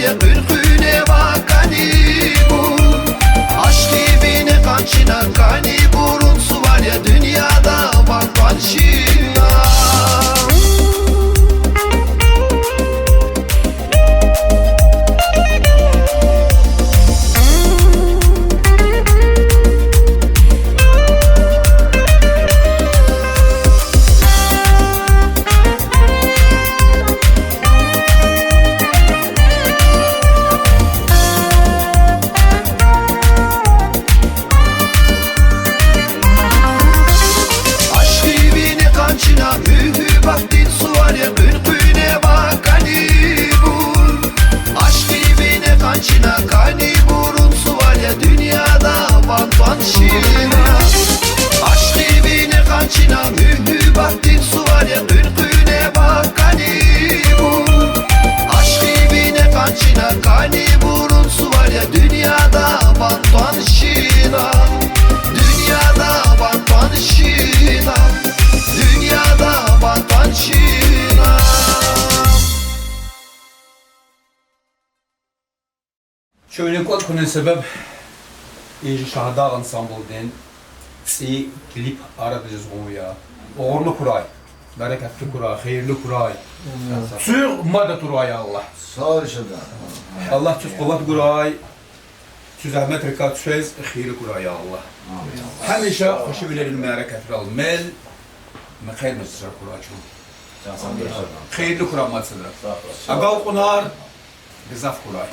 ya ürküne vakani bu. Aşk dibine kançına kani burun su var ya dünyada bak kançına. Vaktin su var ya ürküne vakani bu. Aşk dibine kançına kani burun su var ya dünyada vantan şina. Aşk dibine kançına vaktin su var ya ürküne vakani bu. Aşk dibine kançına kani burun su var ya dünyada vantan şina. Dünyada vantan şina. Dünyada vatan Çin'a. Şöyle kod kunun sebep İyi şahada ansambulden si klip aradınız o ya. Uğurlu kuray, bereketli kuray, hayırlı kuray. Tüm madde kuray Allah. Sağ ol şurada. Allah tüz kuvvet kuray. Tüz ahmet rekat fez, hayırlı kuray Allah. Hemşe hoşu bilerin bereketli al. Mel خير مصدر كراچون خير لكرا ما تصدر اقاو قنار بزاف كراي